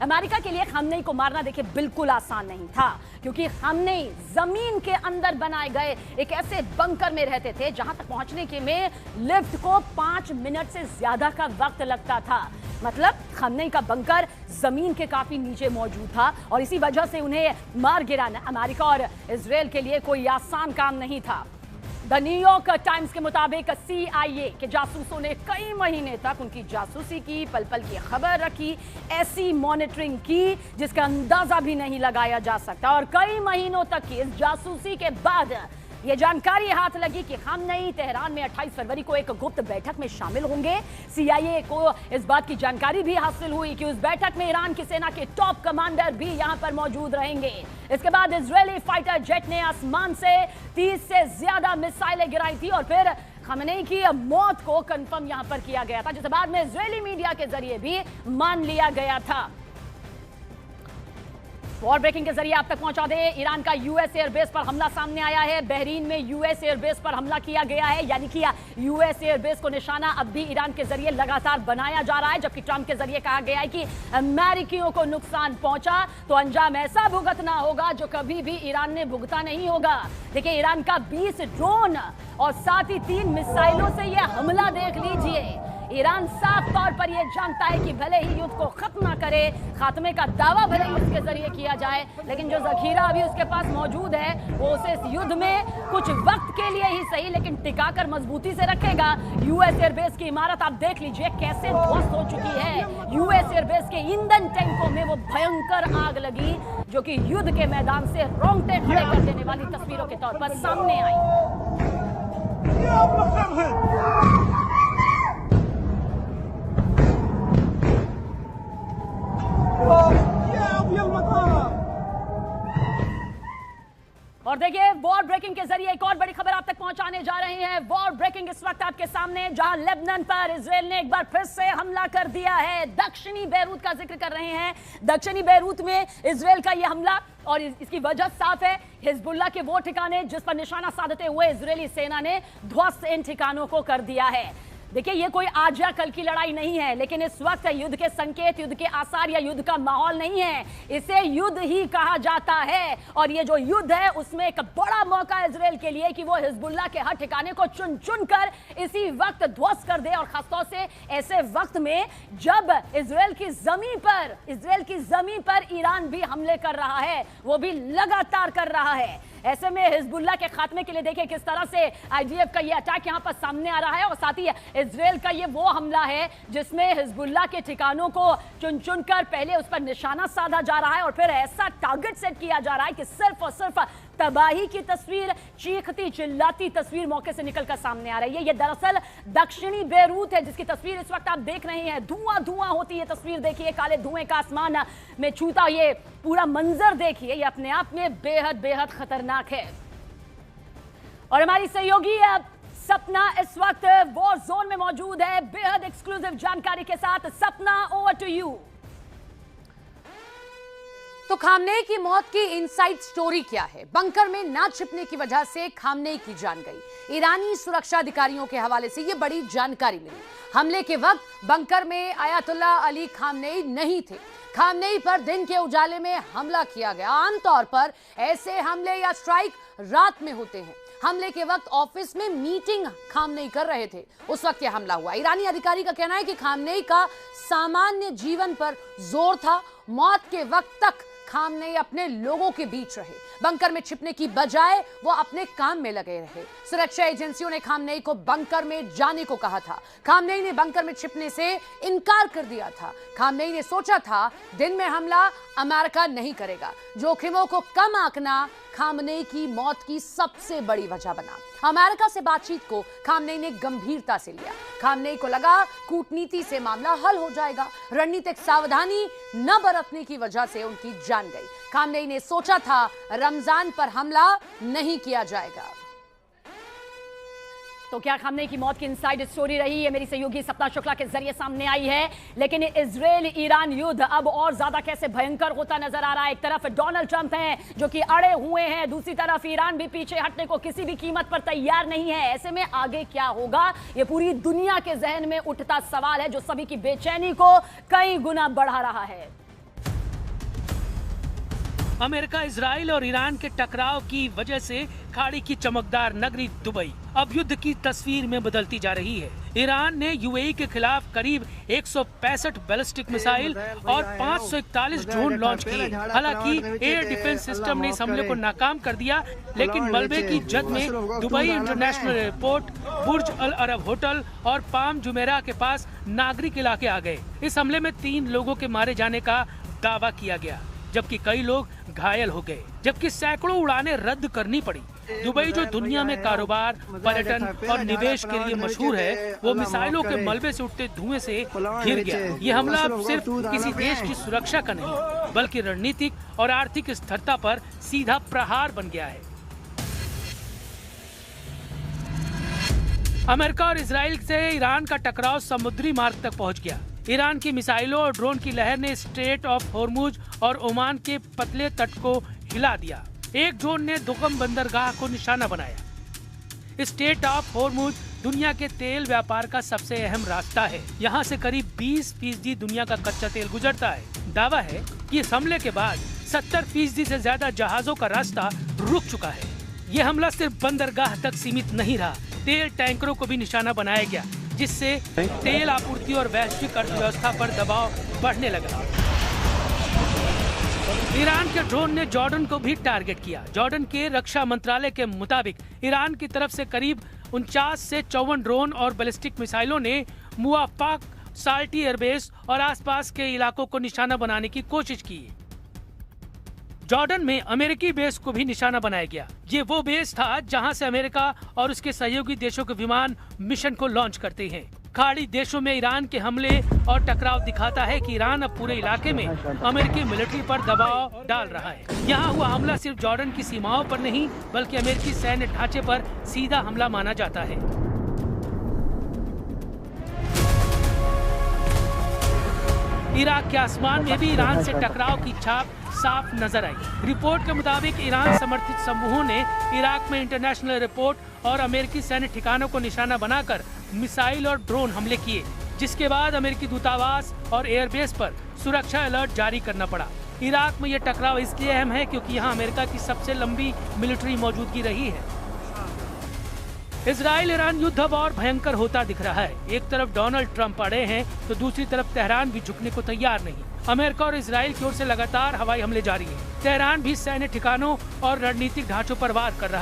America के लिए Khamenei को मारना देखिए बिल्कुल आसान नहीं था, क्योंकि खामनेई जमीन के अंदर बनाए गए एक ऐसे बंकर में रहते थे जहां तक पहुंचने के में लिफ्ट को 5 मिनट से ज्यादा का वक्त लगता था। मतलब खामनेई का बंकर जमीन के काफी नीचे मौजूद था और इसी वजह से उन्हें मार गिराना अमेरिका और इजराइल के लिए कोई आसान काम नहीं था। द न्यूयॉर्क टाइम्स के मुताबिक CIA के जासूसों ने कई महीने तक उनकी जासूसी की, पल पल की खबर रखी, ऐसी मॉनिटरिंग की जिसका अंदाजा भी नहीं लगाया जा सकता। और कई महीनों तक की इस जासूसी के बाद ये जानकारी हाथ लगी कि खामनेई तेहरान में 28 फरवरी को एक गुप्त बैठक में शामिल होंगे। CIA को इस बात की जानकारी भी हासिल हुई कि उस बैठक में ईरान की सेना के टॉप कमांडर भी यहां पर मौजूद रहेंगे। इसके बाद इजरायली फाइटर जेट ने आसमान से 30 से ज्यादा मिसाइलें गिराई थी और फिर खामनेई की मौत को कंफर्म यहां पर किया गया था, जिसे बाद में इजरायली मीडिया के जरिए भी मान लिया गया था। वॉर ब्रेकिंग के जरिए आप तक पहुंचा दे, ईरान का US एयरबेस पर हमला सामने आया है। बहरीन में US एयरबेस पर हमला किया गया है, यानी कि US एयरबेस को निशाना अब भी ईरान के जरिए लगातार बनाया जा रहा है। जबकि ट्रंप के जरिए कहा गया है कि अमेरिकियों को नुकसान पहुंचा तो अंजाम ऐसा भुगतना होगा जो कभी भी ईरान ने भुगता नहीं होगा। देखिए, ईरान का 20 ड्रोन और साथ ही 3 मिसाइलों से यह हमला देख लीजिए। ईरान साफ तौर पर यह जानता है कि भले ही युद्ध को खत्म ना करे, खात्मे का दावा भले ही उसके जरिए किया जाए, लेकिन जो जखीरा अभी उसके पास मौजूद है वो उसे इस युद्ध में कुछ वक्त के लिए ही सही लेकिन टिकाकर मजबूती से रखेगा। US एयरबेस की इमारत आप देख लीजिए कैसे ध्वस्त हो चुकी है। US एयरबेस के ईंधन टैंकों में वो भयंकर आग लगी जो कि युद्ध के मैदान से रोंगटे खड़े कर देने वाली तस्वीरों के तौर पर सामने आई। और देखिए, वॉर ब्रेकिंग के जरिए एक और बड़ी खबर आप तक पहुंचाने जा रहे हैं। वॉर ब्रेकिंग इस वक्त आपके सामने, जहां लेबनान पर इजराइल ने एक बार फिर से हमला कर दिया है। दक्षिणी बेरूत का जिक्र कर रहे हैं। दक्षिणी बेरूत में इजराइल का यह हमला, और इसकी वजह साफ है, हिजबुल्लाह के वो ठिकाने जिस पर निशाना साधते हुए इजरायली सेना ने ध्वस्त इन ठिकानों को कर दिया है। देखिए, ये कोई आज या कल की लड़ाई नहीं है, लेकिन इस वक्त युद्ध के संकेत, युद्ध के आसार या युद्ध का माहौल नहीं है, इसे युद्ध ही कहा जाता है। और ये जो युद्ध है उसमें एक बड़ा मौका है इजराइल के लिए कि वो हिजबुल्लाह के हर ठिकाने को चुन चुन कर इसी वक्त ध्वस्त कर दे। और खासतौर से ऐसे वक्त में जब इजराइल की जमीन पर ईरान भी हमले कर रहा है, वो भी लगातार कर रहा है। ऐसे में हिजबुल्लाह के खात्मे के लिए देखिए किस तरह से IDF का ये अटैक यहां पर सामने आ रहा है। और साथ ही इजराइल का ये वो हमला है जिसमें हिजबुल्लाह के ठिकानों को चुन चुन कर पहले उस पर निशाना साधा जा रहा है और फिर ऐसा टारगेट सेट किया जा रहा है कि सिर्फ और सिर्फ तबाही की तस्वीर, चीखती चिल्लाती तस्वीर मौके से निकलकर सामने आ रही है। ये दरअसल दक्षिणी बेरूत है जिसकी तस्वीर इस वक्त आप देख रहे हैं। धुआं धुआं होती है तस्वीर, देखिए काले धुएं का आसमान में छूता ये पूरा मंजर देखिए, ये अपने आप में बेहद बेहद खतरनाक है। और हमारी सहयोगी सपना इस वक्त वॉर जोन में मौजूद है बेहद एक्सक्लूसिव जानकारी के साथ। सपना, ओवर टू यू। तो खामनेई की मौत की इनसाइड स्टोरी क्या है? बंकर में ना छिपने की वजह से खामनेई की जान गई। ईरानी सुरक्षा अधिकारियों के हवाले से यह बड़ी जानकारी मिली। हमले के वक्त बंकर में आयतुल्ला अली खामनेई नहीं थे। खामनेई पर दिन के उजाले में हमला किया गया। आमतौर पर ऐसे हमले या स्ट्राइक रात में होते हैं। हमले के वक्त ऑफिस में मीटिंग खामनेई कर रहे थे, उस वक्त यह हमला हुआ। ईरानी अधिकारी का कहना है कि खामनेई का सामान्य जीवन पर जोर था। मौत के वक्त तक खामनेई अपने लोगों के बीच रहे। बंकर में छिपने की बजाय वो अपने काम में लगे रहे। सुरक्षा एजेंसियों ने खामनेई को बंकर में जाने को कहा था। खामनेई ने बंकर में छिपने से इनकार कर दिया था। खामनेई ने सोचा था दिन में हमला अमेरिका नहीं करेगा। जोखिमों को कम आंकना खामनेई की मौत की सबसे बड़ी वजह बना। अमेरिका से बातचीत को खामनेई ने गंभीरता से लिया। खामनेई को लगा कूटनीति से मामला हल हो जाएगा। रणनीतिक सावधानी न बरतने की वजह से उनकी जान गई। खामनेई ने सोचा था रमजान पर हमला नहीं किया जाएगा। तो क्या खामनेई की मौत की इनसाइड स्टोरी रही है? मेरी सहयोगी सपना शुक्ला के जरिए सामने आई है। लेकिन इजराइल ईरान युद्ध अब और ज्यादा कैसे भयंकर होता नजर आ रहा है। एक तरफ डोनाल्ड ट्रंप हैं जो कि अड़े हुए हैं, दूसरी तरफ ईरान भी पीछे हटने को किसी भी कीमत पर तैयार नहीं है। ऐसे में आगे क्या होगा, ये पूरी दुनिया के जहन में उठता सवाल है जो सभी की बेचैनी को कई गुना बढ़ा रहा है। अमेरिका, इजराइल और ईरान के टकराव की वजह से खाड़ी की चमकदार नगरी दुबई अब युद्ध की तस्वीर में बदलती जा रही है। ईरान ने यूएई के खिलाफ करीब 165 बैलिस्टिक मिसाइल और 541 ड्रोन लॉन्च किए। हालांकि एयर डिफेंस सिस्टम ने इस हमले को नाकाम कर दिया, लेकिन मलबे की जद में दुबई इंटरनेशनल एयरपोर्ट, बुर्ज अल अरब होटल और पाम जुमेरा के पास नागरिक इलाके आ गए। इस हमले में 3 लोगों के मारे जाने का दावा किया गया, जबकि कई लोग घायल हो गए, जबकि सैकड़ों उड़ानें रद्द करनी पड़ी। दुबई जो दुनिया में कारोबार, पर्यटन और निवेश के लिए मशहूर है, वो मिसाइलों के मलबे से उठते धुएं से घिर गया। ये हमला अब सिर्फ किसी देश की सुरक्षा का नहीं, बल्कि रणनीतिक और आर्थिक स्थिरता पर सीधा प्रहार बन गया है। अमेरिका और इजराइल से ईरान का टकराव समुद्री मार्ग तक पहुंच गया। ईरान की मिसाइलों और ड्रोन की लहर ने स्ट्रेट ऑफ होर्मुज और ओमान के पतले तट को हिला दिया। एक ड्रोन ने दुकम बंदरगाह को निशाना बनाया। स्ट्रेट ऑफ होर्मुज दुनिया के तेल व्यापार का सबसे अहम रास्ता है। यहाँ से करीब 20% दुनिया का कच्चा तेल गुजरता है। दावा है कि इस हमले के बाद 70% से ज्यादा जहाजों का रास्ता रुक चुका है। ये हमला सिर्फ बंदरगाह तक सीमित नहीं रहा, तेल टैंकरों को भी निशाना बनाया गया, जिससे तेल आपूर्ति और वैश्विक अर्थव्यवस्था पर दबाव बढ़ने लगा। ईरान के ड्रोन ने जॉर्डन को भी टारगेट किया। जॉर्डन के रक्षा मंत्रालय के मुताबिक ईरान की तरफ से करीब 49 से 54 ड्रोन और बैलिस्टिक मिसाइलों ने मुआफाक, साल्टी एयरबेस और आसपास के इलाकों को निशाना बनाने की कोशिश की। जॉर्डन में अमेरिकी बेस को भी निशाना बनाया गया। ये वो बेस था जहां से अमेरिका और उसके सहयोगी देशों के विमान मिशन को लॉन्च करते हैं। खाड़ी देशों में ईरान के हमले और टकराव दिखाता है कि ईरान अब पूरे इलाके में अमेरिकी मिलिट्री पर दबाव डाल रहा है। यहाँ हुआ हमला सिर्फ जॉर्डन की सीमाओं पर नहीं, बल्कि अमेरिकी सैन्य ढांचे पर सीधा हमला माना जाता है। इराक के आसमान में भी ईरान से टकराव की छाप साफ नजर आई। रिपोर्ट के मुताबिक ईरान समर्थित समूहों ने इराक में इंटरनेशनल एयरपोर्ट और अमेरिकी सैन्य ठिकानों को निशाना बनाकर मिसाइल और ड्रोन हमले किए, जिसके बाद अमेरिकी दूतावास और एयरबेस पर सुरक्षा अलर्ट जारी करना पड़ा। इराक में यह टकराव इसलिए अहम है क्योंकि यहाँ अमेरिका की सबसे लंबी मिलिट्री मौजूदगी रही है। इजराइल ईरान युद्ध अब और भयंकर होता दिख रहा है। एक तरफ डोनाल्ड ट्रंप अड़े हैं, तो दूसरी तरफ तेहरान भी झुकने को तैयार नहीं। अमेरिका और इजराइल की ओर से लगातार हवाई हमले जारी हैं। तेहरान भी सैन्य ठिकानों और रणनीतिक ढांचों पर वार कर रहा है।